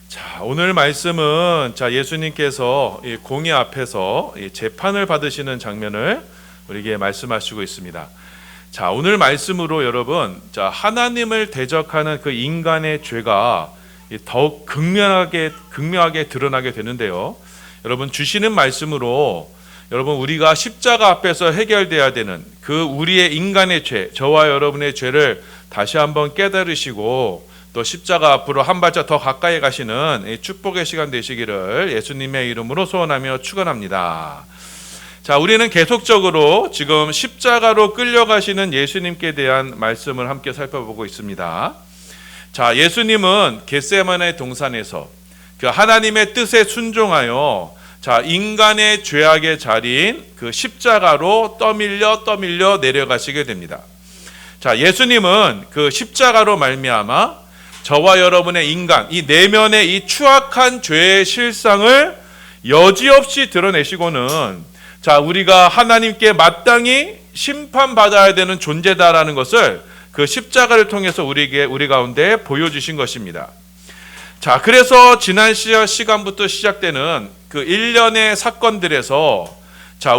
자, 오늘 말씀은 예수님께서 공의 앞에서 재판을 받으시는 장면을 우리에게 말씀하시고 있습니다. 자, 오늘 말씀으로 여러분, 하나님을 대적하는 그 인간의 죄가 더욱 극명하게 드러나게 되는데요. 여러분, 주시는 말씀으로 여러분, 우리가 십자가 앞에서 해결돼야 되는 그 우리의 인간의 죄, 저와 여러분의 죄를 다시 한번 깨달으시고 또 십자가 앞으로 한 발짝 더 가까이 가시는 축복의 시간 되시기를 예수님의 이름으로 소원하며 축원합니다. 자, 우리는 계속적으로 지금 십자가로 끌려가시는 예수님께 대한 말씀을 함께 살펴보고 있습니다. 자, 예수님은 겟세마네 동산에서 그 하나님의 뜻에 순종하여 인간의 죄악의 자리인 그 십자가로 떠밀려 내려가시게 됩니다. 자, 예수님은 그 십자가로 말미암아 저와 여러분의 인간, 이 내면의 이 추악한 죄의 실상을 여지없이 드러내시고는 우리가 하나님께 마땅히 심판받아야 되는 존재다라는 것을 그 십자가를 통해서 우리 가운데 보여주신 것입니다. 자, 그래서 지난 시간부터 시작되는 그 일련의 사건들에서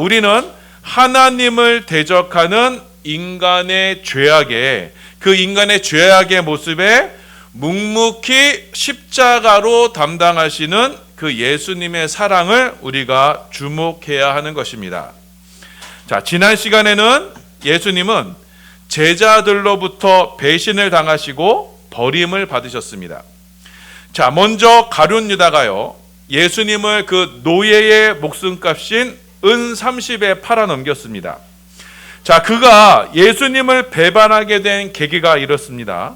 우리는 하나님을 대적하는 인간의 죄악에 그 인간의 죄악의 모습에 묵묵히 십자가로 담당하시는 그 예수님의 사랑을 우리가 주목해야 하는 것입니다. 자, 지난 시간에는 예수님은 제자들로부터 배신을 당하시고 버림을 받으셨습니다. 자, 먼저 가룟 유다가요, 예수님을 그 노예의 목숨값인 은 30에 팔아 넘겼습니다. 자, 그가 예수님을 배반하게 된 계기가 이렇습니다.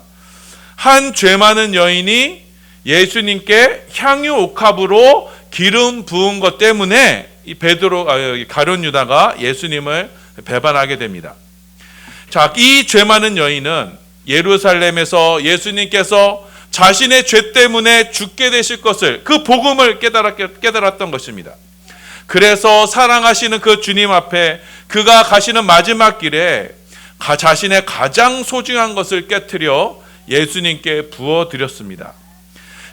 한 죄 많은 여인이 예수님께 향유 옥합으로 기름 부은 것 때문에 이 가룟 유다가 예수님을 배반하게 됩니다. 자, 이 죄 많은 여인은 예루살렘에서 예수님께서 자신의 죄 때문에 죽게 되실 것을, 그 복음을 깨달았던 것입니다. 그래서 사랑하시는 그 주님 앞에 그가 가시는 마지막 길에 자신의 가장 소중한 것을 깨트려 예수님께 부어드렸습니다.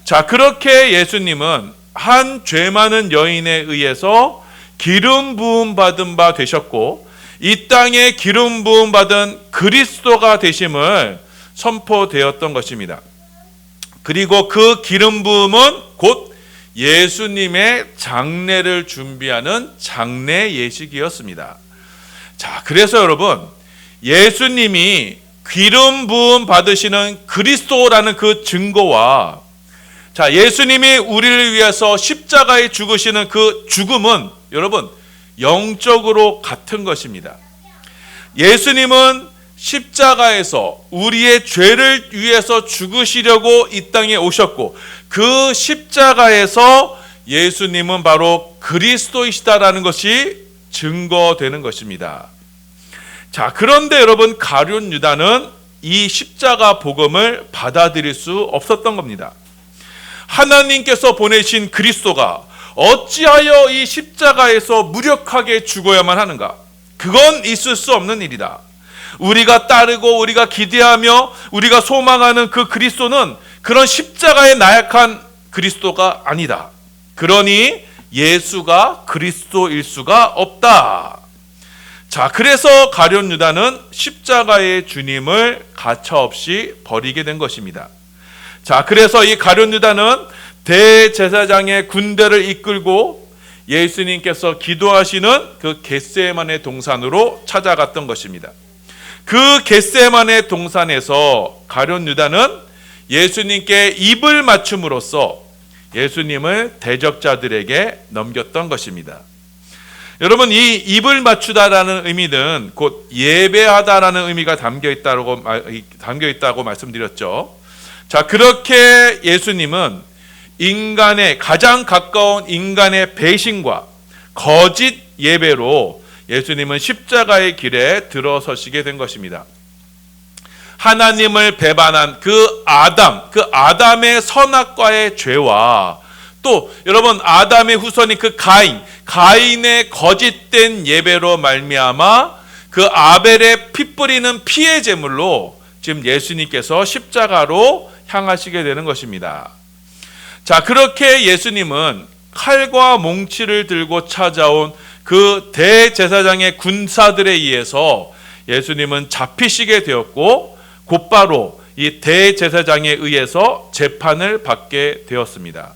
자, 그렇게 예수님은 한 죄 많은 여인에 의해서 기름 부음 받은 바 되셨고, 이 땅에 기름 부음 받은 그리스도가 되심을 선포되었던 것입니다. 그리고 그 기름 부음은 곧 예수님의 장례를 준비하는 장례 예식이었습니다. 자, 그래서 여러분, 예수님이 기름 부음 받으시는 그리스도라는 그 증거와 예수님이 우리를 위해서 십자가에 죽으시는 그 죽음은 여러분 영적으로 같은 것입니다. 예수님은 십자가에서 우리의 죄를 위해서 죽으시려고 이 땅에 오셨고, 그 십자가에서 예수님은 바로 그리스도이시다라는 것이 증거되는 것입니다. 자, 그런데 여러분, 가룟 유다는 이 십자가 복음을 받아들일 수 없었던 겁니다. 하나님께서 보내신 그리스도가 어찌하여 이 십자가에서 무력하게 죽어야만 하는가? 그건 있을 수 없는 일이다. 우리가 따르고 우리가 기대하며 우리가 소망하는 그 그리스도는 그런 십자가의 나약한 그리스도가 아니다. 그러니 예수가 그리스도일 수가 없다. 자, 그래서 가룟 유다는 십자가의 주님을 가차없이 버리게 된 것입니다. 자, 그래서 이 가룟 유다는 대제사장의 군대를 이끌고 예수님께서 기도하시는 그 겟세마네 동산으로 찾아갔던 것입니다. 그 겟세마네 동산에서 가룟 유다는 예수님께 입을 맞춤으로써 예수님을 대적자들에게 넘겼던 것입니다. 여러분, 이 입을 맞추다라는 의미는 곧 예배하다라는 의미가 담겨 있다고 말씀드렸죠. 자, 그렇게 예수님은 가장 가까운 인간의 배신과 거짓 예배로 예수님은 십자가의 길에 들어서시게 된 것입니다. 하나님을 배반한 그 아담의 선악과의 죄와 또 여러분, 아담의 후손인 그 가인의 거짓된 예배로 말미암아 그 아벨의 피 뿌리는 피의 제물로 지금 예수님께서 십자가로 향하시게 되는 것입니다. 자, 그렇게 예수님은 칼과 몽치를 들고 찾아온 그 대제사장의 군사들에 의해서 예수님은 잡히시게 되었고 곧바로 이 대제사장에 의해서 재판을 받게 되었습니다.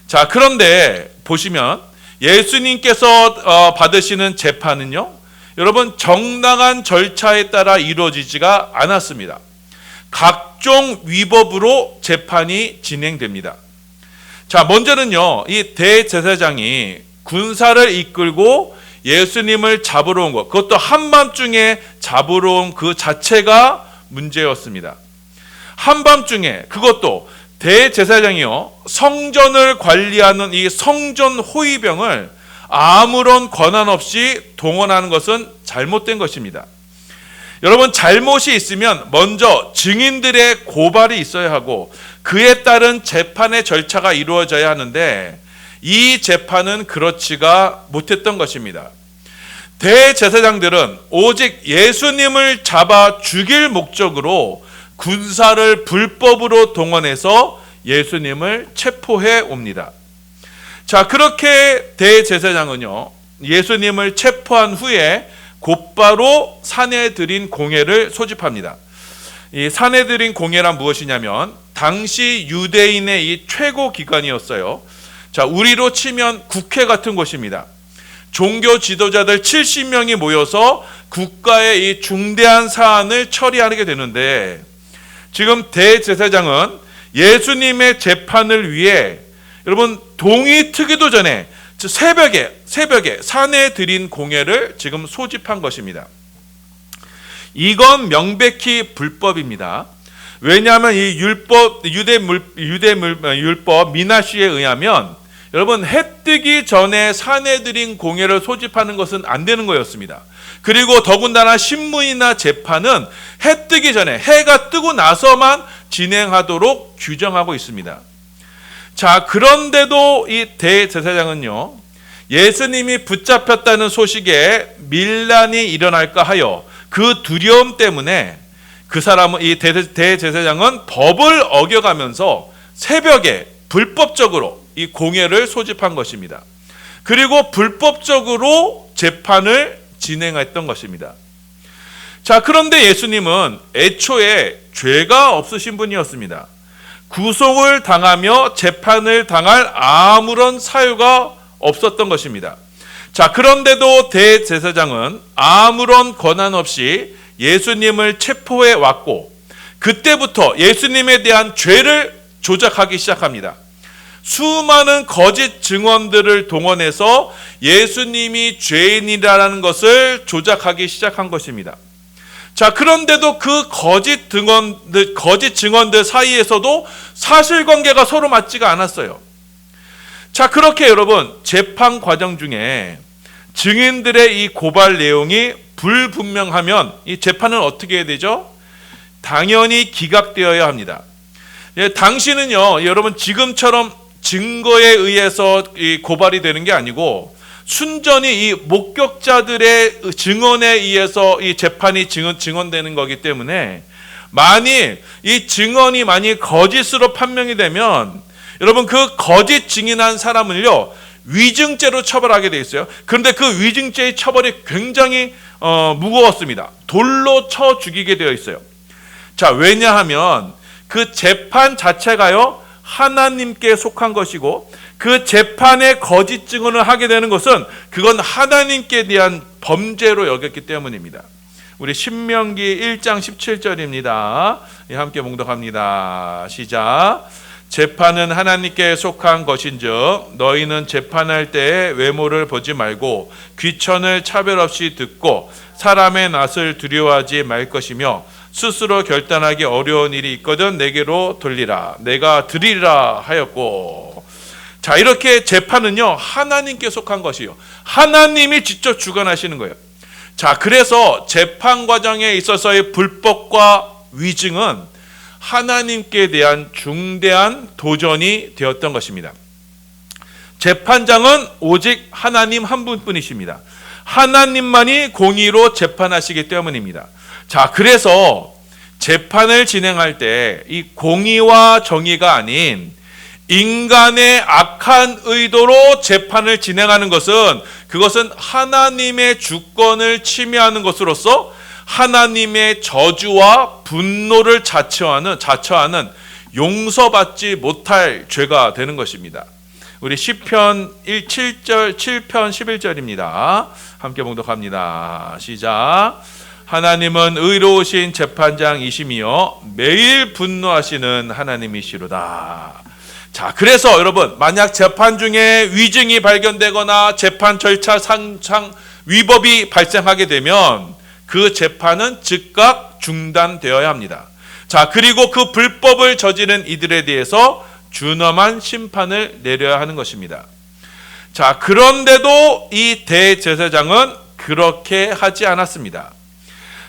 자, 그런데 보시면 예수님께서 받으시는 재판은요, 여러분 정당한 절차에 따라 이루어지지가 않았습니다. 각종 위법으로 재판이 진행됩니다. 자, 먼저는요, 이 대제사장이 군사를 이끌고 예수님을 잡으러 온 것, 그것도 한밤중에 잡으러 온 그 자체가 문제였습니다. 한밤중에, 그것도 대제사장이요, 성전을 관리하는 이 성전 호위병을 아무런 권한 없이 동원하는 것은 잘못된 것입니다. 여러분, 잘못이 있으면 먼저 증인들의 고발이 있어야 하고 그에 따른 재판의 절차가 이루어져야 하는데 이 재판은 그렇지가 못했던 것입니다. 대제사장들은 오직 예수님을 잡아 죽일 목적으로 군사를 불법으로 동원해서 예수님을 체포해 옵니다. 자, 그렇게 대제사장은요, 예수님을 체포한 후에 곧바로 산헤드린 공회를 소집합니다. 이 산헤드린 공회란 무엇이냐면 당시 유대인의 이 최고 기관이었어요. 자, 우리로 치면 국회 같은 곳입니다. 종교 지도자들 70명이 모여서 국가의 이 중대한 사안을 처리하게 되는데, 지금 대제사장은 예수님의 재판을 위해 여러분 동이 트기도 전에 새벽에 산헤드린 공회를 지금 소집한 것입니다. 이건 명백히 불법입니다. 왜냐하면 이 유대 율법 미나시에 의하면 여러분 해 뜨기 전에 산헤드린 공회를 소집하는 것은 안 되는 거였습니다. 그리고 더군다나 신문이나 재판은 해 뜨기 전에, 해가 뜨고 나서만 진행하도록 규정하고 있습니다. 자, 그런데도 이 대제사장은요, 예수님이 붙잡혔다는 소식에 밀란이 일어날까 하여 그 두려움 때문에 그 사람은, 이 대제사장은 법을 어겨가면서 새벽에 불법적으로 이 공회를 소집한 것입니다. 그리고 불법적으로 재판을 진행했던 것입니다. 자, 그런데 예수님은 애초에 죄가 없으신 분이었습니다. 구속을 당하며 재판을 당할 아무런 사유가 없었던 것입니다. 자, 그런데도 대제사장은 아무런 권한 없이 예수님을 체포해 왔고 그때부터 예수님에 대한 죄를 조작하기 시작합니다. 수많은 거짓 증언들을 동원해서 예수님이 죄인이라는 것을 조작하기 시작한 것입니다. 자, 그런데도 그 거짓 증언들 사이에서도 사실관계가 서로 맞지가 않았어요. 자, 그렇게 여러분 재판 과정 중에 증인들의 이 고발 내용이 불분명하면 이 재판은 어떻게 해야 되죠? 당연히 기각되어야 합니다. 당시는요, 여러분 지금처럼 증거에 의해서 이 고발이 되는 게 아니고 순전히 이 목격자들의 증언에 의해서 이 재판이 증언되는 거기 때문에 만일 이 증언이 거짓으로 판명이 되면 여러분 그 거짓 증인한 사람을요 위증죄로 처벌하게 돼 있어요. 그런데 그 위증죄의 처벌이 굉장히 무거웠습니다. 돌로 쳐 죽이게 되어 있어요. 자, 왜냐하면 그 재판 자체가요 하나님께 속한 것이고 그 재판에 거짓 증언을 하게 되는 것은 그건 하나님께 대한 범죄로 여겼기 때문입니다. 우리 신명기 1장 17절입니다. 함께 봉독합니다. 시작. 재판은 하나님께 속한 것인즉 너희는 재판할 때에 외모를 보지 말고 귀천을 차별 없이 듣고 사람의 낯을 두려워하지 말 것이며 스스로 결단하기 어려운 일이 있거든 내게로 돌리라. 내가 드리리라 하였고. 자, 이렇게 재판은요 하나님께 속한 것이요 하나님이 직접 주관하시는 거예요. 자, 그래서 재판 과정에 있어서의 불법과 위증은 하나님께 대한 중대한 도전이 되었던 것입니다. 재판장은 오직 하나님 한 분뿐이십니다. 하나님만이 공의로 재판하시기 때문입니다. 자, 그래서 재판을 진행할 때 이 공의와 정의가 아닌 인간의 악한 의도로 재판을 진행하는 것은 그것은 하나님의 주권을 침해하는 것으로서 하나님의 저주와 분노를 자처하는 용서받지 못할 죄가 되는 것입니다. 우리 시편 7편 11절입니다. 함께 봉독합니다. 시작. 하나님은 의로우신 재판장이시며 매일 분노하시는 하나님이시로다. 자, 그래서 여러분, 만약 재판 중에 위증이 발견되거나 재판 절차 상상 위법이 발생하게 되면 그 재판은 즉각 중단되어야 합니다. 자, 그리고 그 불법을 저지른 이들에 대해서 준엄한 심판을 내려야 하는 것입니다. 자, 그런데도 이 대제사장은 그렇게 하지 않았습니다.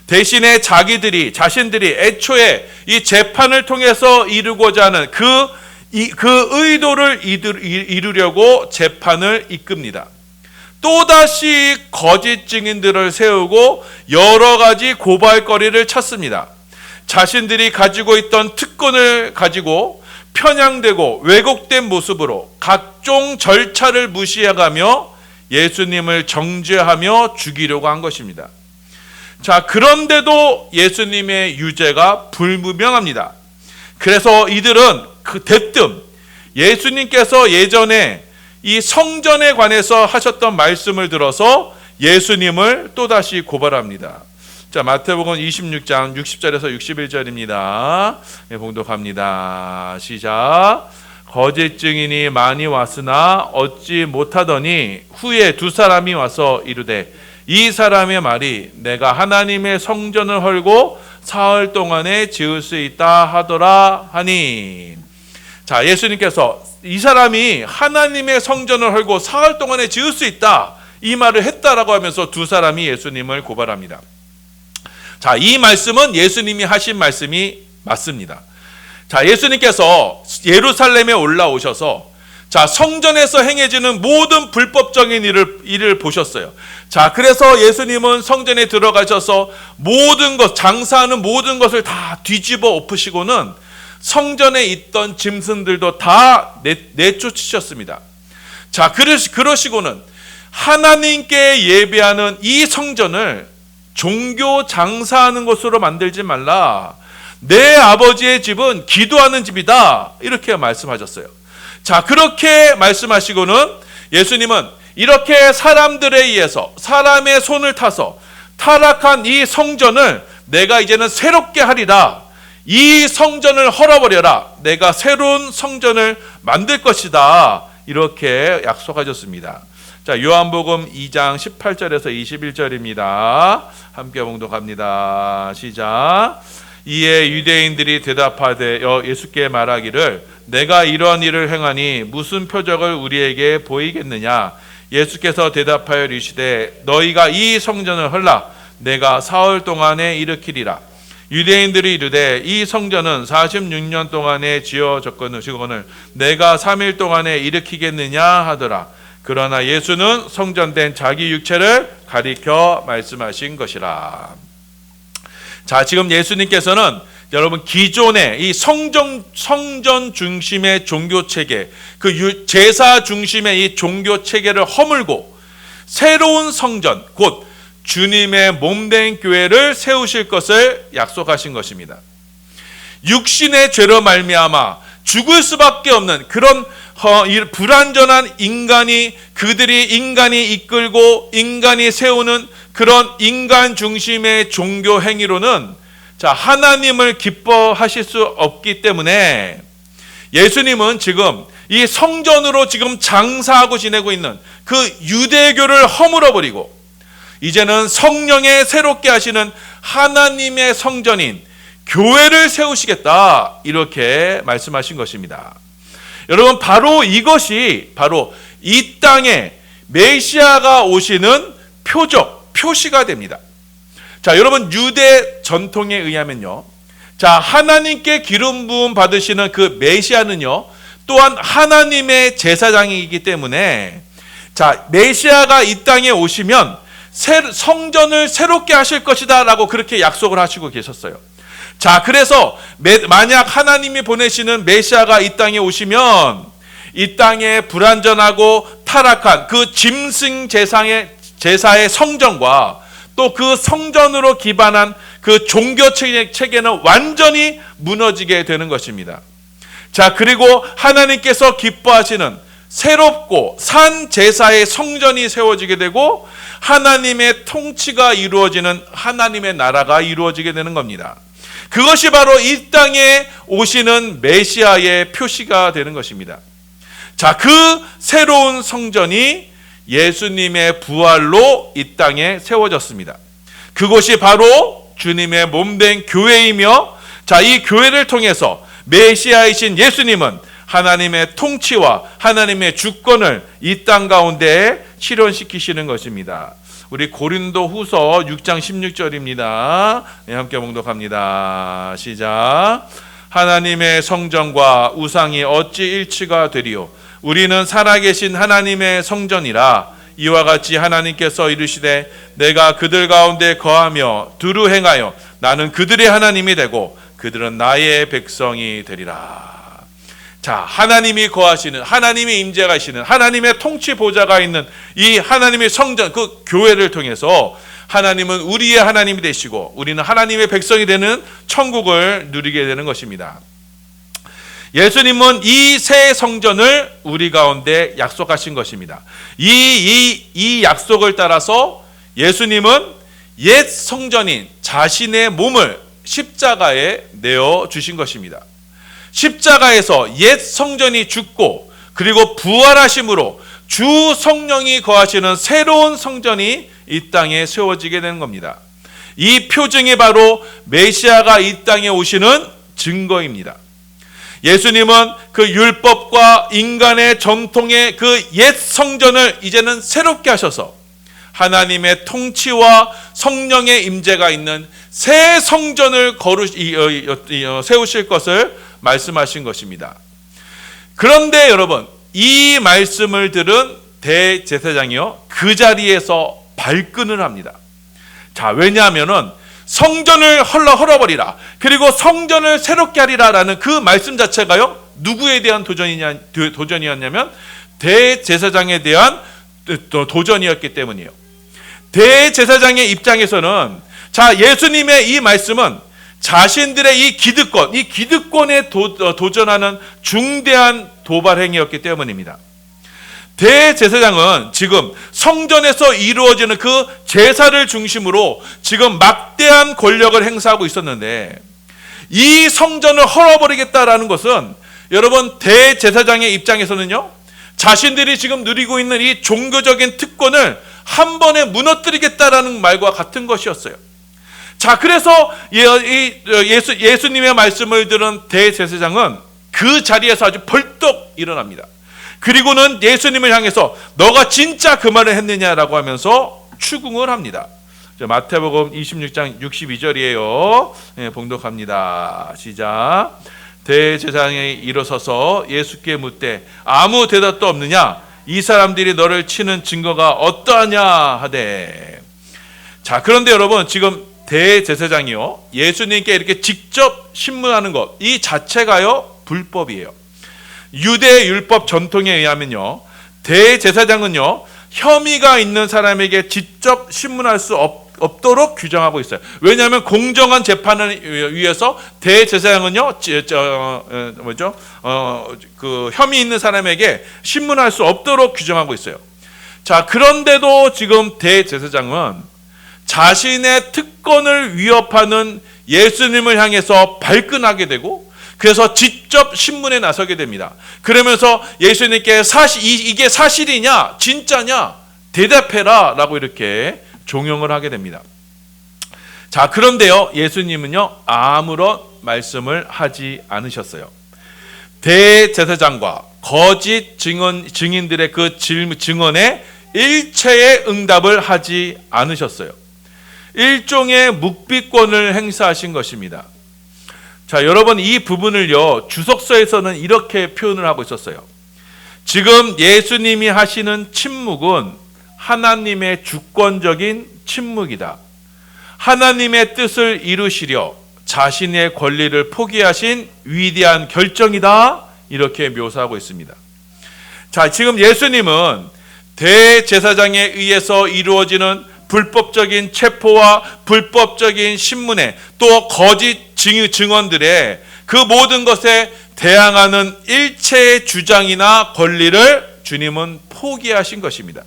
대신에 자신들이 애초에 이 재판을 통해서 이루고자 하는 그 의도를 이루려고 재판을 이끕니다. 또다시 거짓 증인들을 세우고 여러 가지 고발거리를 찾습니다. 자신들이 가지고 있던 특권을 가지고 편향되고 왜곡된 모습으로 각종 절차를 무시해가며 예수님을 정죄하며 죽이려고 한 것입니다. 자, 그런데도 예수님의 유죄가 불분명합니다. 그래서 이들은 대뜸 예수님께서 예전에 이 성전에 관해서 하셨던 말씀을 들어서 예수님을 또다시 고발합니다. 자, 마태복음 26장 60절에서 61절입니다. 네, 봉독합니다. 시작. 거짓 증인이 많이 왔으나 얻지 못하더니 후에 두 사람이 와서 이르되 이 사람의 말이 내가 하나님의 성전을 헐고 사흘 동안에 지을 수 있다 하더라 하니. 자, 예수님께서 이 사람이 하나님의 성전을 헐고 사흘 동안에 지을 수 있다 이 말을 했다라고 하면서 두 사람이 예수님을 고발합니다. 자, 이 말씀은 예수님이 하신 말씀이 맞습니다. 자, 예수님께서 예루살렘에 올라오셔서 자, 성전에서 행해지는 모든 불법적인 일을 보셨어요. 자, 그래서 예수님은 성전에 들어가셔서 모든 것, 장사하는 모든 것을 다 뒤집어 엎으시고는 성전에 있던 짐승들도 다 내쫓으셨습니다. 자, 그러시고는 하나님께 예배하는 이 성전을 종교 장사하는 곳으로 만들지 말라. 내 아버지의 집은 기도하는 집이다. 이렇게 말씀하셨어요. 자, 그렇게 말씀하시고는 예수님은 이렇게 사람들에 의해서 사람의 손을 타서 타락한 이 성전을 내가 이제는 새롭게 하리라. 이 성전을 헐어버려라. 내가 새로운 성전을 만들 것이다. 이렇게 약속하셨습니다. 자, 요한복음 2장 18절에서 21절입니다. 함께 봉독합니다. 시작. 이에 유대인들이 대답하되 예수께 말하기를 내가 이런 일을 행하니 무슨 표적을 우리에게 보이겠느냐. 예수께서 대답하여 이르시되 너희가 이 성전을 헐라. 내가 사흘 동안에 일으키리라. 유대인들이 이르되 이 성전은 46년 동안에 지어졌거늘 내가 3일 동안에 일으키겠느냐 하더라. 그러나 예수는 성전된 자기 육체를 가리켜 말씀하신 것이라. 자, 지금 예수님께서는 여러분 기존의 이 성전 중심의 종교 체계, 그 제사 중심의 이 종교 체계를 허물고 새로운 성전, 곧 주님의 몸된 교회를 세우실 것을 약속하신 것입니다. 육신의 죄로 말미암아 죽을 수밖에 없는 그런 불완전한 그들이 인간이 이끌고 인간이 세우는 그런 인간 중심의 종교 행위로는 자, 하나님을 기뻐하실 수 없기 때문에 예수님은 지금 이 성전으로 지금 장사하고 지내고 있는 그 유대교를 허물어버리고 이제는 성령의 새롭게 하시는 하나님의 성전인 교회를 세우시겠다 이렇게 말씀하신 것입니다. 여러분, 바로 이것이 바로 이 땅에 메시아가 오시는 표시가 됩니다. 자, 여러분, 유대 전통에 의하면요, 자, 하나님께 기름 부음 받으시는 그 메시아는요 또한 하나님의 제사장이기 때문에 자, 메시아가 이 땅에 오시면 성전을 새롭게 하실 것이다 라고 그렇게 약속을 하시고 계셨어요. 자, 그래서 만약 하나님이 보내시는 메시아가 이 땅에 오시면 이 땅에 불완전하고 타락한 그 짐승 제사의 성전과 또 그 성전으로 기반한 그 종교 체계는 완전히 무너지게 되는 것입니다. 자, 그리고 하나님께서 기뻐하시는 새롭고 산 제사의 성전이 세워지게 되고 하나님의 통치가 이루어지는 하나님의 나라가 이루어지게 되는 겁니다. 그것이 바로 이 땅에 오시는 메시아의 표시가 되는 것입니다. 자, 그 새로운 성전이 예수님의 부활로 이 땅에 세워졌습니다. 그것이 바로 주님의 몸된 교회이며, 자, 이 교회를 통해서 메시아이신 예수님은 하나님의 통치와 하나님의 주권을 이 땅 가운데 실현시키시는 것입니다. 우리 고린도 후서 6장 16절입니다. 네, 함께 봉독합니다. 시작. 하나님의 성전과 우상이 어찌 일치가 되리요? 우리는 살아계신 하나님의 성전이라. 이와 같이 하나님께서 이르시되 내가 그들 가운데 거하며 두루 행하여 나는 그들의 하나님이 되고 그들은 나의 백성이 되리라. 자, 하나님이 거하시는, 하나님의 임재가 있는, 하나님의 통치 보좌가 있는 이 하나님의 성전, 그 교회를 통해서 하나님은 우리의 하나님이 되시고 우리는 하나님의 백성이 되는 천국을 누리게 되는 것입니다. 예수님은 이 새 성전을 우리 가운데 약속하신 것입니다. 이 약속을 따라서 예수님은 옛 성전인 자신의 몸을 십자가에 내어 주신 것입니다. 십자가에서 옛 성전이 죽고 그리고 부활하심으로 주 성령이 거하시는 새로운 성전이 이 땅에 세워지게 되는 겁니다. 이 표징이 바로 메시아가 이 땅에 오시는 증거입니다. 예수님은 그 율법과 인간의 전통의 그 옛 성전을 이제는 새롭게 하셔서 하나님의 통치와 성령의 임재가 있는 새 성전을 세우실 것을 말씀하신 것입니다. 그런데 여러분, 이 말씀을 들은 대제사장이요, 그 자리에서 발끈을 합니다. 자, 왜냐하면은 성전을 헐어버리라, 그리고 성전을 새롭게 하리라라는 그 말씀 자체가요, 누구에 대한 도전이었냐면 대제사장에 대한 도전이었기 때문이에요. 대제사장의 입장에서는, 자, 예수님의 이 말씀은 자신들의 이 기득권에 도전하는 중대한 도발 행위였기 때문입니다. 대제사장은 지금 성전에서 이루어지는 그 제사를 중심으로 지금 막대한 권력을 행사하고 있었는데, 이 성전을 헐어버리겠다라는 것은 여러분, 대제사장의 입장에서는요, 자신들이 지금 누리고 있는 이 종교적인 특권을 한 번에 무너뜨리겠다라는 말과 같은 것이었어요. 자, 그래서 예수님의 말씀을 들은 대제사장은 그 자리에서 아주 벌떡 일어납니다. 그리고는 예수님을 향해서 너가 진짜 그 말을 했느냐라고 하면서 추궁을 합니다. 마태복음 26장 62절이에요. 네, 봉독합니다. 시작. 대제사장이 일어서서 예수께 묻되 아무 대답도 없느냐? 이 사람들이 너를 치는 증거가 어떠하냐 하되. 자, 그런데 여러분, 지금 대제사장이요, 예수님께 이렇게 직접 신문하는 것, 이 자체가요 불법이에요. 유대 율법 전통에 의하면요, 대제사장은요 혐의가 있는 사람에게 직접 신문할 수 없도록 규정하고 있어요. 왜냐하면 공정한 재판을 위해서 대제사장은요 그 혐의 있는 사람에게 신문할 수 없도록 규정하고 있어요. 자, 그런데도 지금 대제사장은 자신의 특권을 위협하는 예수님을 향해서 발끈하게 되고, 그래서 직접 신문에 나서게 됩니다. 그러면서 예수님께 이게 사실이냐 진짜냐 대답해라 라고 이렇게 종용을 하게 됩니다. 자, 그런데요, 예수님은요 아무런 말씀을 하지 않으셨어요. 대제사장과 거짓 증인들의 그 증언에 일체의 응답을 하지 않으셨어요. 일종의 묵비권을 행사하신 것입니다. 자, 여러분, 이 부분을요 주석서에서는 이렇게 표현을 하고 있었어요. 지금 예수님이 하시는 침묵은 하나님의 주권적인 침묵이다. 하나님의 뜻을 이루시려 자신의 권리를 포기하신 위대한 결정이다. 이렇게 묘사하고 있습니다. 자, 지금 예수님은 대제사장에 의해서 이루어지는 불법적인 체포와 불법적인 신문에 또 거짓 증언들의 그 모든 것에 대항하는 일체의 주장이나 권리를 주님은 포기하신 것입니다.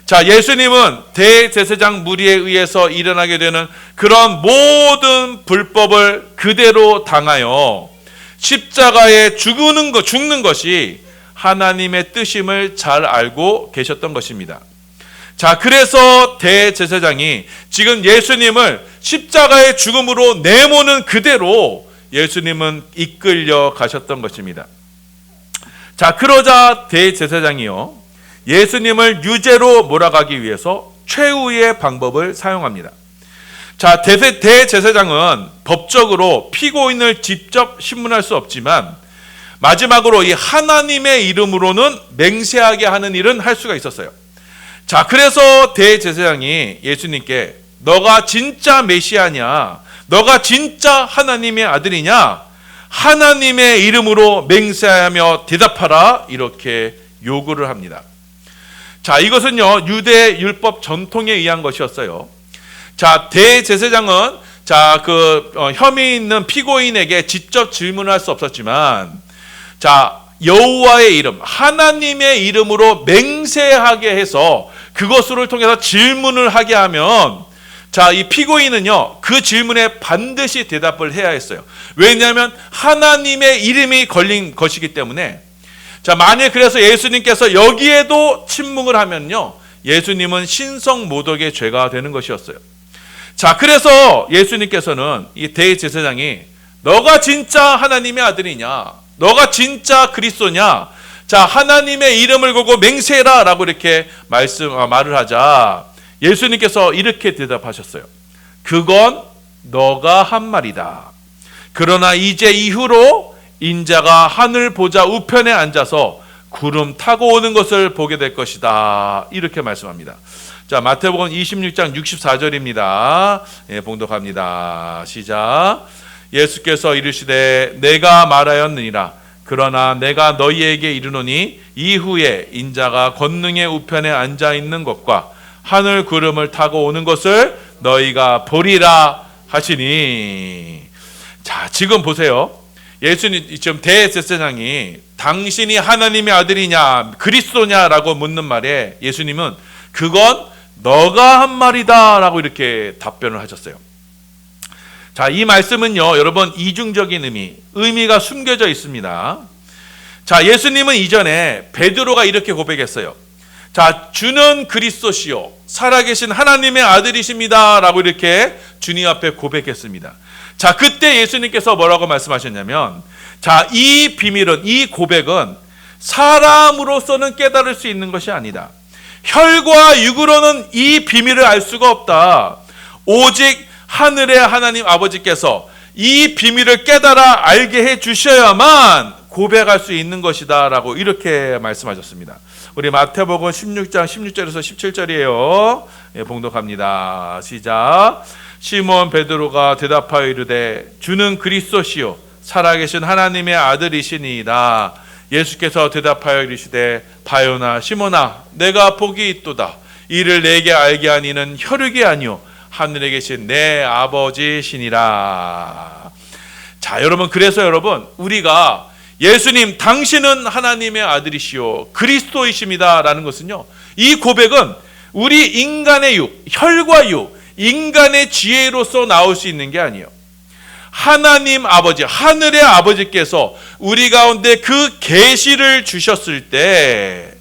자, 예수님은 대제사장 무리에 의해서 일어나게 되는 그런 모든 불법을 그대로 당하여 십자가에 죽는 것이 하나님의 뜻임을 잘 알고 계셨던 것입니다. 자, 그래서 대제사장이 지금 예수님을 십자가의 죽음으로 내모는 그대로 예수님은 이끌려 가셨던 것입니다. 자, 그러자 대제사장이요, 예수님을 유죄로 몰아가기 위해서 최후의 방법을 사용합니다. 자, 대제사장은 법적으로 피고인을 직접 신문할 수 없지만 마지막으로 이 하나님의 이름으로는 맹세하게 하는 일은 할 수가 있었어요. 자, 그래서 대제사장이 예수님께 너가 진짜 메시아냐? 너가 진짜 하나님의 아들이냐? 하나님의 이름으로 맹세하며 대답하라, 이렇게 요구를 합니다. 자, 이것은요, 유대 율법 전통에 의한 것이었어요. 자, 대제사장은 혐의 있는 피고인에게 직접 질문할 수 없었지만, 자, 여호와의 이름, 하나님의 이름으로 맹세하게 해서 그것을 통해서 질문을 하게 하면, 자, 이 피고인은요, 그 질문에 반드시 대답을 해야 했어요. 왜냐하면 하나님의 이름이 걸린 것이기 때문에. 자, 만약 그래서 예수님께서 여기에도 침묵을 하면요, 예수님은 신성모독의 죄가 되는 것이었어요. 자, 그래서 예수님께서는 이 대제사장이 너가 진짜 하나님의 아들이냐? 너가 진짜 그리스도냐? 자, 하나님의 이름을 걸고 맹세해라, 라고 이렇게 말을 하자 예수님께서 이렇게 대답하셨어요. 그건 너가 한 말이다. 그러나 이제 이후로 인자가 하늘 보좌 우편에 앉아서 구름 타고 오는 것을 보게 될 것이다, 이렇게 말씀합니다. 자, 마태복음 26장 64절입니다. 예, 봉독합니다. 시작. 예수께서 이르시되 내가 말하였느니라. 그러나 내가 너희에게 이르노니 이후에 인자가 권능의 우편에 앉아 있는 것과 하늘 구름을 타고 오는 것을 너희가 보리라 하시니. 자, 지금 보세요. 예수님, 지금 대제사장이 당신이 하나님의 아들이냐 그리스도냐라고 묻는 말에 예수님은 그건 너가 한 말이다, 라고 이렇게 답변을 하셨어요. 자, 이 말씀은요, 여러분, 이중적인 의미가 숨겨져 있습니다. 자, 예수님은 이전에 베드로가 이렇게 고백했어요. 자, 주는 그리스도시요 살아계신 하나님의 아들이십니다, 라고 이렇게 주님 앞에 고백했습니다. 자, 그때 예수님께서 뭐라고 말씀하셨냐면, 자, 이 비밀은, 이 고백은 사람으로서는 깨달을 수 있는 것이 아니다. 혈과 육으로는 이 비밀을 알 수가 없다. 오직 하늘의 하나님 아버지께서 이 비밀을 깨달아 알게 해 주셔야만 고백할 수 있는 것이다, 라고 이렇게 말씀하셨습니다. 우리 마태복음 16장 16절에서 17절이에요. 예, 봉독합니다. 시작. 시몬 베드로가 대답하여 이르되 주는 그리스도시요 살아계신 하나님의 아들이시니이다. 예수께서 대답하여 이르시되 바요나 시몬아 내가 복이 있도다. 이를 내게 알게 하니 이는 혈육이 아니요 하늘에 계신 내 아버지시니라. 자, 여러분, 그래서 여러분, 우리가 예수님 당신은 하나님의 아들이시요 그리스도이십니다 라는 것은요, 이 고백은 우리 인간의 혈과 육, 인간의 지혜로서 나올 수 있는 게 아니에요. 하나님 아버지, 하늘의 아버지께서 우리 가운데 그 계시를 주셨을 때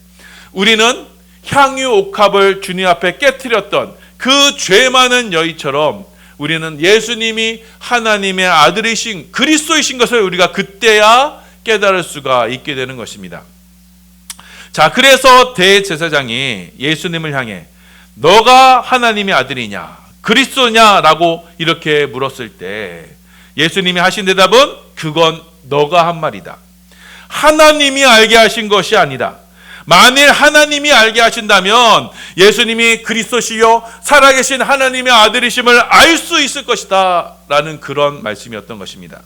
우리는 향유 옥합을 주님 앞에 깨트렸던 그 죄 많은 여인처럼 우리는 예수님이 하나님의 아들이신 그리스도이신 것을 우리가 그때야 깨달을 수가 있게 되는 것입니다. 자, 그래서 대제사장이 예수님을 향해 너가 하나님의 아들이냐 그리스도냐라고 이렇게 물었을 때 예수님이 하신 대답은 그건 너가 한 말이다. 하나님이 알게 하신 것이 아니다. 만일 하나님이 알게 하신다면 예수님이 그리스도시요 살아계신 하나님의 아들이심을 알 수 있을 것이다 라는 그런 말씀이었던 것입니다.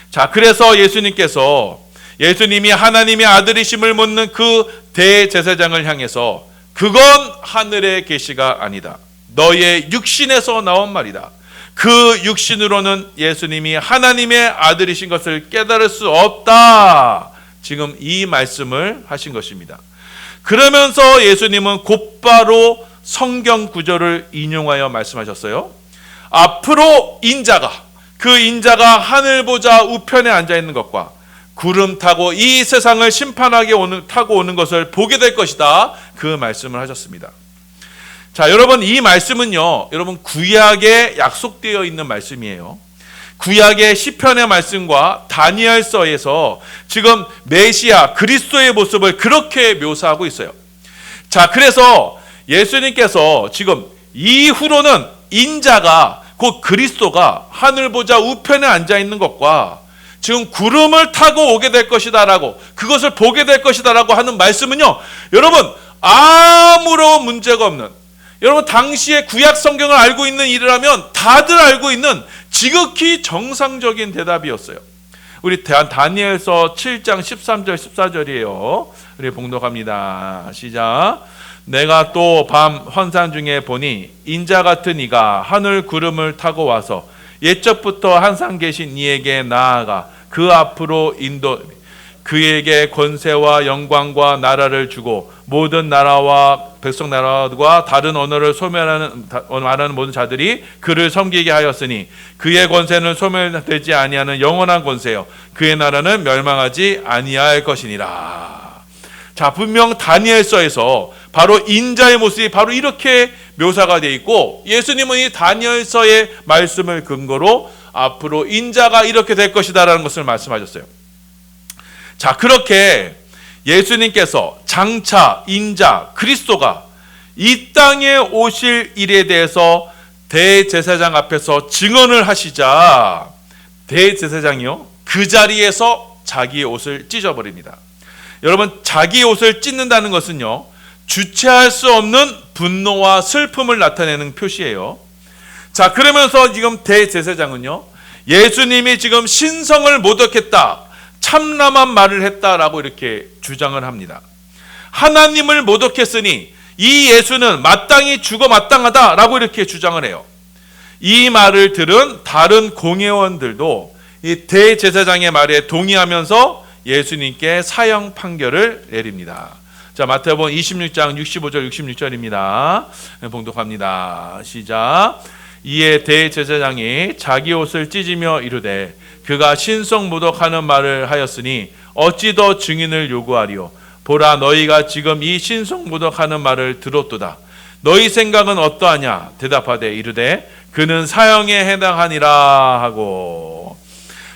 자, 그래서 예수님께서 예수님이 하나님의 아들이심을 묻는 그 대제사장을 향해서 그건 하늘의 계시가 아니다. 너의 육신에서 나온 말이다. 그 육신으로는 예수님이 하나님의 아들이신 것을 깨달을 수 없다. 지금 이 말씀을 하신 것입니다. 그러면서 예수님은 곧바로 성경 구절을 인용하여 말씀하셨어요. 앞으로 그 인자가 하늘 보좌 우편에 앉아 있는 것과 구름 타고 이 세상을 타고 오는 것을 보게 될 것이다. 그 말씀을 하셨습니다. 자, 여러분, 이 말씀은요, 여러분, 구약에 약속되어 있는 말씀이에요. 구약의 시편의 말씀과 다니엘서에서 지금 메시아 그리스도의 모습을 그렇게 묘사하고 있어요. 자, 그래서 예수님께서 지금 이후로는 인자가 곧 그리스도가 하늘 보좌 우편에 앉아 있는 것과 지금 구름을 타고 오게 될 것이다라고, 그것을 보게 될 것이다라고 하는 말씀은요, 여러분, 아무런 문제가 없는, 여러분 당시에 구약 성경을 알고 있는 이라면 다들 알고 있는 지극히 정상적인 대답이었어요. 우리 다니엘서 7장 13절 14절이에요. 우리 봉독합니다. 시작. 내가 또 밤 환상 중에 보니 인자 같은 이가 하늘 구름을 타고 와서 옛적부터 항상 계신 이에게 나아가 그 앞으로 그에게 권세와 영광과 나라를 주고 모든 나라와 백성 나라와 다른 언어를 말하는 모든 자들이 그를 섬기게 하였으니 그의 권세는 소멸되지 아니하는 영원한 권세요 그의 나라는 멸망하지 아니할 것이니라. 자, 분명 다니엘서에서 바로 인자의 모습이 바로 이렇게 묘사가 되어 있고, 예수님은 이 다니엘서의 말씀을 근거로 앞으로 인자가 이렇게 될 것이다라는 것을 말씀하셨어요. 자, 그렇게 예수님께서 장차 인자 그리스도가 이 땅에 오실 일에 대해서 대제사장 앞에서 증언을 하시자 대제사장이요, 그 자리에서 자기의 옷을 찢어버립니다. 여러분, 자기 옷을 찢는다는 것은요, 주체할 수 없는 분노와 슬픔을 나타내는 표시예요. 자, 그러면서 지금 대제사장은요, 예수님이 지금 신성을 모독했다, 참람한 말을 했다라고 이렇게 주장을 합니다. 하나님을 모독했으니 이 예수는 마땅히 죽어 마땅하다라고 이렇게 주장을 해요. 이 말을 들은 다른 공회원들도 이 대제사장의 말에 동의하면서 예수님께 사형 판결을 내립니다. 자, 마태복음 26장 65절 66절입니다. 봉독합니다. 시작. 이에 대제사장이 자기 옷을 찢으며 이르되 그가 신성모독하는 말을 하였으니 어찌 더 증인을 요구하리요. 보라, 너희가 지금 이 신성모독하는 말을 들었도다. 너희 생각은 어떠하냐? 대답하되 이르되 그는 사형에 해당하니라 하고.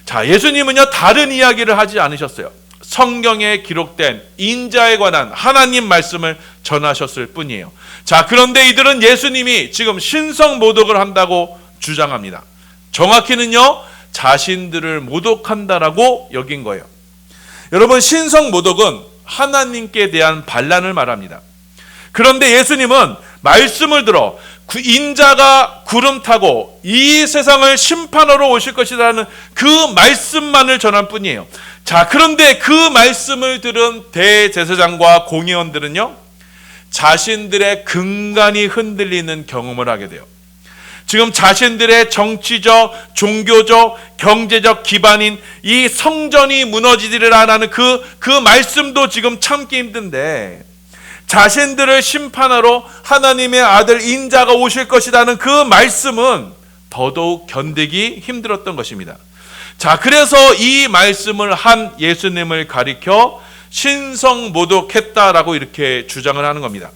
자, 예수님은요, 다른 이야기를 하지 않으셨어요. 성경에 기록된 인자에 관한 하나님 말씀을 전하셨을 뿐이에요. 자, 그런데 이들은 예수님이 지금 신성 모독을 한다고 주장합니다. 정확히는요, 자신들을 모독한다라고 여긴 거예요. 여러분, 신성 모독은 하나님께 대한 반란을 말합니다. 그런데 예수님은 말씀을 들어 인자가 구름 타고 이 세상을 심판하러 오실 것이라는 그 말씀만을 전한 뿐이에요. 자, 그런데 그 말씀을 들은 대제사장과 공회원들은요, 자신들의 근간이 흔들리는 경험을 하게 돼요. 지금 자신들의 정치적, 종교적, 경제적 기반인 이 성전이 무너지리라는 그 말씀도 지금 참기 힘든데, 자신들을 심판하러 하나님의 아들 인자가 오실 것이라는 그 말씀은 더더욱 견디기 힘들었던 것입니다. 자, 그래서 이 말씀을 한 예수님을 가리켜 신성모독했다라고 이렇게 주장을 하는 겁니다.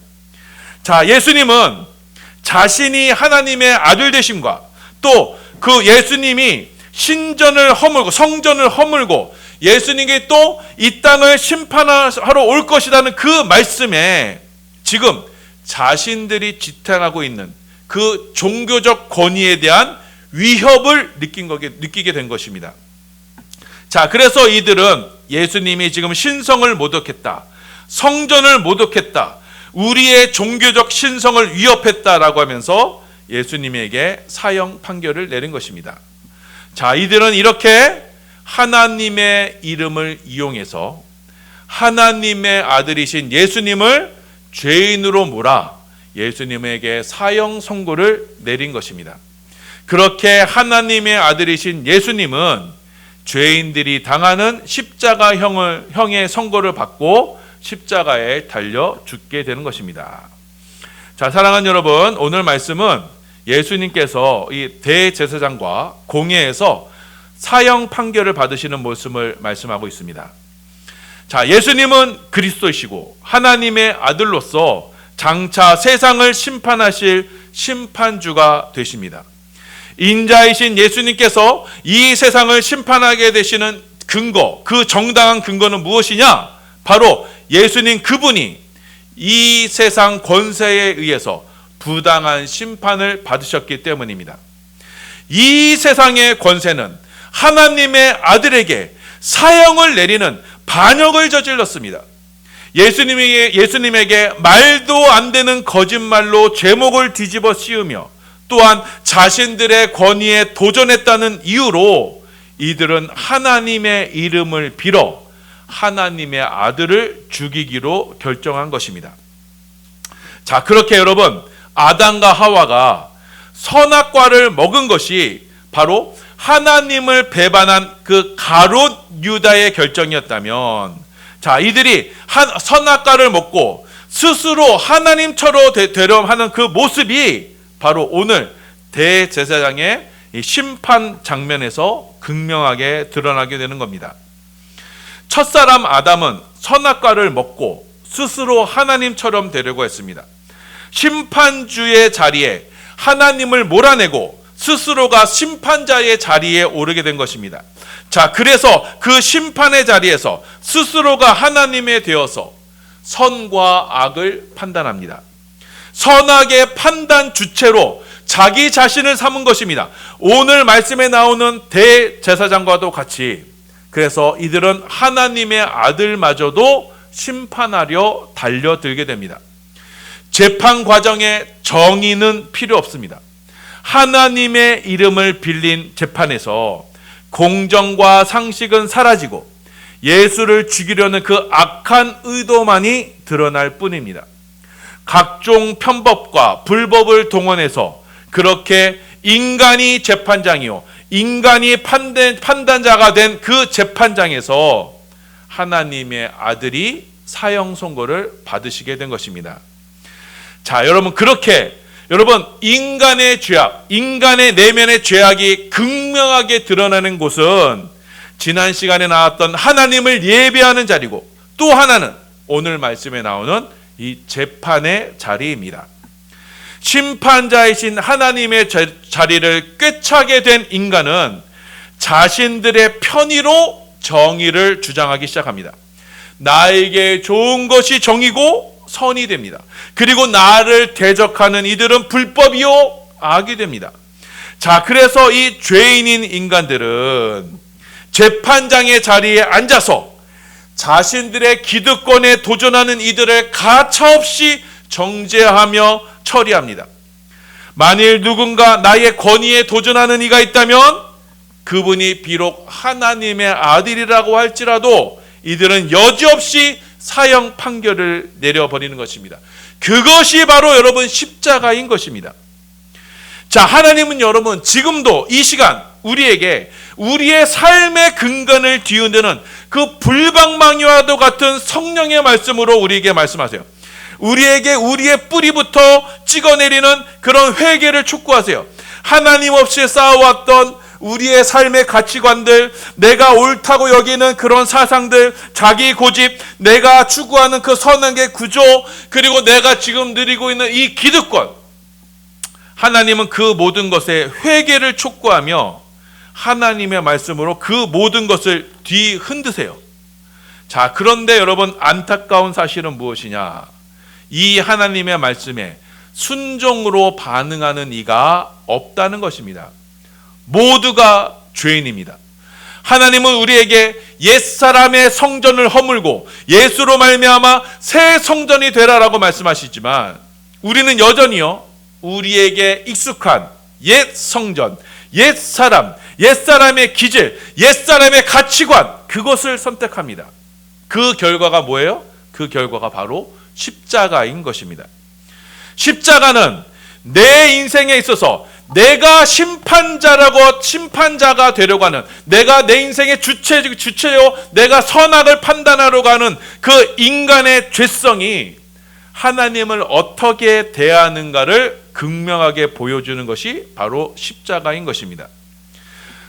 자, 예수님은 자신이 하나님의 아들 되심과 또 그 예수님이 신전을 허물고 성전을 허물고 예수님이 또 이 땅을 심판하러 올 것이라는 그 말씀에 지금 자신들이 지탱하고 있는 그 종교적 권위에 대한 위협을 느끼게 된 것입니다. 자, 그래서 이들은 예수님이 지금 신성을 모독했다, 성전을 모독했다, 우리의 종교적 신성을 위협했다라고 하면서 예수님에게 사형 판결을 내린 것입니다. 자, 이들은 이렇게 하나님의 이름을 이용해서 하나님의 아들이신 예수님을 죄인으로 몰아 예수님에게 사형 선고를 내린 것입니다. 그렇게 하나님의 아들이신 예수님은 죄인들이 당하는 십자가형의 선고를 받고 십자가에 달려 죽게 되는 것입니다. 자, 사랑하는 여러분, 오늘 말씀은 예수님께서 이 대제사장과 공회에서 사형 판결을 받으시는 모습을 말씀하고 있습니다. 자, 예수님은 그리스도이시고 하나님의 아들로서 장차 세상을 심판하실 심판주가 되십니다. 인자이신 예수님께서 이 세상을 심판하게 되시는 근거, 그 정당한 근거는 무엇이냐? 바로 예수님 그분이 이 세상 권세에 의해서 부당한 심판을 받으셨기 때문입니다. 이 세상의 권세는 하나님의 아들에게 사형을 내리는 반역을 저질렀습니다. 예수님에게 말도 안 되는 거짓말로 제목을 뒤집어 씌우며 또한 자신들의 권위에 도전했다는 이유로 이들은 하나님의 이름을 빌어 하나님의 아들을 죽이기로 결정한 것입니다. 자, 그렇게 여러분, 아담과 하와가 선악과를 먹은 것이 바로 하나님을 배반한 그 가롯 유다의 결정이었다면, 자, 이들이 선악과를 먹고 스스로 하나님처럼 되려 하는 그 모습이 바로 오늘 대제사장의 심판 장면에서 극명하게 드러나게 되는 겁니다. 첫사람 아담은 선악과를 먹고 스스로 하나님처럼 되려고 했습니다. 심판주의 자리에 하나님을 몰아내고 스스로가 심판자의 자리에 오르게 된 것입니다. 자, 그래서 그 심판의 자리에서 스스로가 하나님이 되어서 선과 악을 판단합니다. 선악의 판단 주체로 자기 자신을 삼은 것입니다. 오늘 말씀에 나오는 대제사장과도 같이, 그래서 이들은 하나님의 아들마저도 심판하려 달려들게 됩니다. 재판 과정에 정의는 필요 없습니다. 하나님의 이름을 빌린 재판에서 공정과 상식은 사라지고 예수를 죽이려는 그 악한 의도만이 드러날 뿐입니다. 각종 편법과 불법을 동원해서 그렇게 인간이 재판장이요, 인간이 판단자가 된 그 재판장에서 하나님의 아들이 사형 선고를 받으시게 된 것입니다. 자, 여러분, 그렇게 여러분, 인간의 죄악, 인간의 내면의 죄악이 극명하게 드러나는 곳은 지난 시간에 나왔던 하나님을 예배하는 자리고, 또 하나는 오늘 말씀에 나오는 이 재판의 자리입니다. 심판자이신 하나님의 자리를 꿰차게 된 인간은 자신들의 편의로 정의를 주장하기 시작합니다. 나에게 좋은 것이 정의고 선이 됩니다. 그리고 나를 대적하는 이들은 불법이요 악이 됩니다. 자, 그래서 이 죄인인 인간들은 재판장의 자리에 앉아서 자신들의 기득권에 도전하는 이들을 가차없이 정죄하며 처리합니다. 만일 누군가 나의 권위에 도전하는 이가 있다면 그분이 비록 하나님의 아들이라고 할지라도 이들은 여지없이 사형 판결을 내려버리는 것입니다. 그것이 바로 여러분 십자가인 것입니다. 자, 하나님은 여러분 지금도 이 시간 우리에게 우리의 삶의 근간을 뒤흔드는 그 불방망이와도 같은 성령의 말씀으로 우리에게 말씀하세요. 우리에게 우리의 뿌리부터 찍어내리는 그런 회개를 촉구하세요. 하나님 없이 쌓아왔던 우리의 삶의 가치관들, 내가 옳다고 여기는 그런 사상들, 자기 고집, 내가 추구하는 그 선악의 구조, 그리고 내가 지금 누리고 있는 이 기득권, 하나님은 그 모든 것에 회개를 촉구하며 하나님의 말씀으로 그 모든 것을 뒤흔드세요. 자, 그런데 여러분 안타까운 사실은 무엇이냐? 이 하나님의 말씀에 순종으로 반응하는 이가 없다는 것입니다. 모두가 죄인입니다. 하나님은 우리에게 옛사람의 성전을 허물고 예수로 말미암아 새 성전이 되라라고 말씀하시지만 우리는 여전히요 우리에게 익숙한 옛 성전, 옛사람, 옛사람의 기질, 옛사람의 가치관, 그것을 선택합니다. 그 결과가 뭐예요? 그 결과가 바로 십자가인 것입니다. 십자가는 내 인생에 있어서 내가 심판자가 되려고 하는, 내가 내 인생의 주체요, 내가 선악을 판단하려고 하는 그 인간의 죄성이 하나님을 어떻게 대하는가를 극명하게 보여주는 것이 바로 십자가인 것입니다.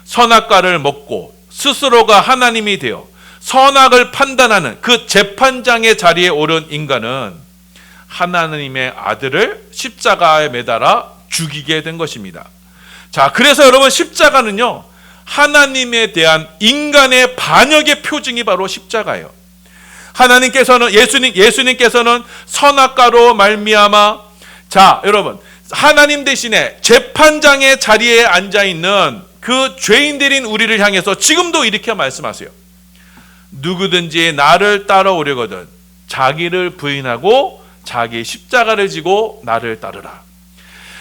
선악과를 먹고 스스로가 하나님이 되어 선악을 판단하는 그 재판장의 자리에 오른 인간은 하나님의 아들을 십자가에 매달아 죽이게 된 것입니다. 자, 그래서 여러분, 십자가는요, 하나님에 대한 인간의 반역의 표징이 바로 십자가예요. 예수님께서는 선악과로 말미암아, 자, 여러분, 하나님 대신에 재판장의 자리에 앉아 있는 그 죄인들인 우리를 향해서 지금도 이렇게 말씀하세요. 누구든지 나를 따라오려거든 자기를 부인하고 자기 십자가를 지고 나를 따르라.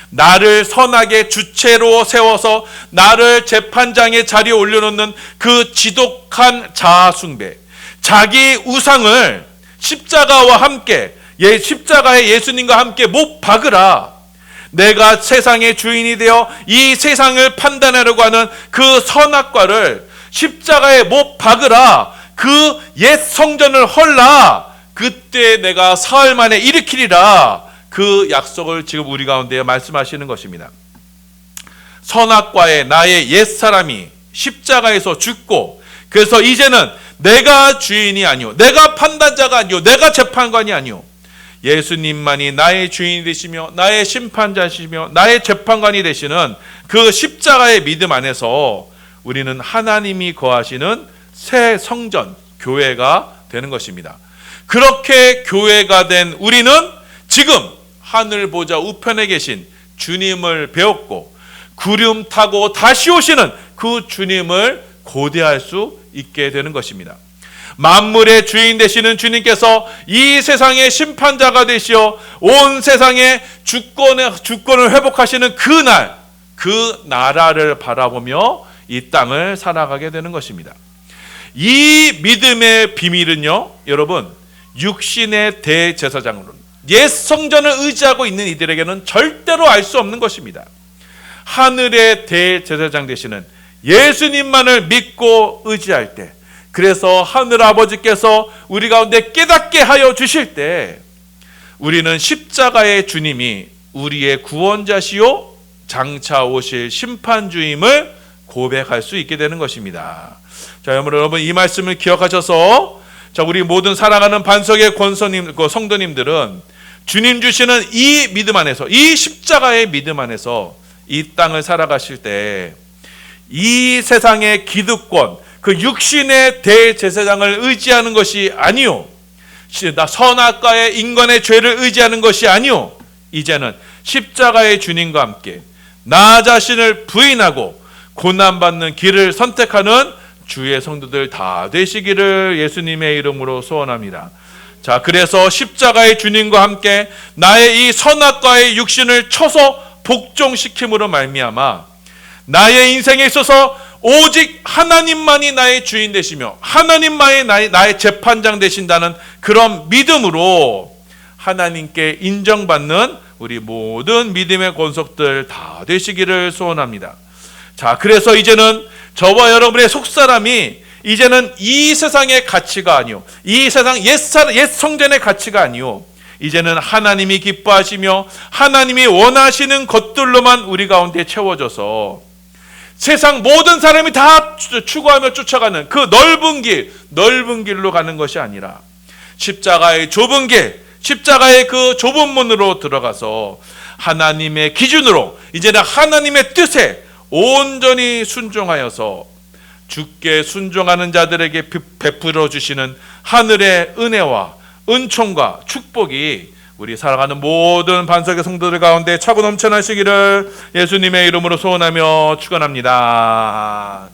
나를 선악의 주체로 세워서 나를 재판장의 자리에 올려놓는 그 지독한 자아 숭배, 자기 우상을 십자가와 함께, 십자가의 예수님과 함께 못 박으라. 내가 세상의 주인이 되어 이 세상을 판단하려고 하는 그 선악과를 십자가에 못 박으라. 그 옛 성전을 헐라. 그때 내가 사흘 만에 일으키리라. 그 약속을 지금 우리 가운데 말씀하시는 것입니다. 선악과의 나의 옛사람이 십자가에서 죽고, 그래서 이제는 내가 주인이 아니오, 내가 판단자가 아니오, 내가 재판관이 아니오, 예수님만이 나의 주인이 되시며 나의 심판자시며 나의 재판관이 되시는 그 십자가의 믿음 안에서 우리는 하나님이 거하시는 새 성전, 교회가 되는 것입니다. 그렇게 교회가 된 우리는 지금 하늘 보좌 우편에 계신 주님을 배웠고, 구름 타고 다시 오시는 그 주님을 고대할 수 있게 되는 것입니다. 만물의 주인 되시는 주님께서 이 세상의 심판자가 되시어 온 세상의 주권을 회복하시는 그날, 그 나라를 바라보며 이 땅을 살아가게 되는 것입니다. 이 믿음의 비밀은요, 여러분, 육신의 대제사장으로는, 옛 성전을 의지하고 있는 이들에게는 절대로 알 수 없는 것입니다. 하늘의 대제사장 되시는 예수님만을 믿고 의지할 때, 그래서 하늘 아버지께서 우리 가운데 깨닫게 하여 주실 때, 우리는 십자가의 주님이 우리의 구원자시요 장차 오실 심판주임을 고백할 수 있게 되는 것입니다. 자, 여러분, 이 말씀을 기억하셔서, 자, 우리 모든 사랑하는 반석의 성도님들은 주님 주시는 이 믿음 안에서, 이 십자가의 믿음 안에서 이 땅을 살아가실 때 이 세상의 기득권, 그 육신의 대제사장을 의지하는 것이 아니요, 선악과의 인간의 죄를 의지하는 것이 아니요, 이제는 십자가의 주님과 함께 나 자신을 부인하고 고난받는 길을 선택하는 주의 성도들 다 되시기를 예수님의 이름으로 소원합니다. 자, 그래서 십자가의 주님과 함께 나의 이 선악과의 육신을 쳐서 복종시킴으로 말미암아 나의 인생에 있어서 오직 하나님만이 나의 주인 되시며 하나님만이 나의 재판장 되신다는 그런 믿음으로 하나님께 인정받는 우리 모든 믿음의 권속들 다 되시기를 소원합니다. 자, 그래서 이제는 저와 여러분의 속사람이 이제는 이 세상의 가치가 아니요, 이 세상 옛 성전의 가치가 아니요, 이제는 하나님이 기뻐하시며 하나님이 원하시는 것들로만 우리 가운데 채워져서 세상 모든 사람이 다 추구하며 쫓아가는 그 넓은 길로 가는 것이 아니라 십자가의 좁은 길, 십자가의 그 좁은 문으로 들어가서 하나님의 기준으로 이제는 하나님의 뜻에 온전히 순종하여서 주께 순종하는 자들에게 베풀어 주시는 하늘의 은혜와 은총과 축복이 우리 살아가는 모든 반석의 성도들 가운데 차고 넘쳐나시기를 예수님의 이름으로 소원하며 축원합니다.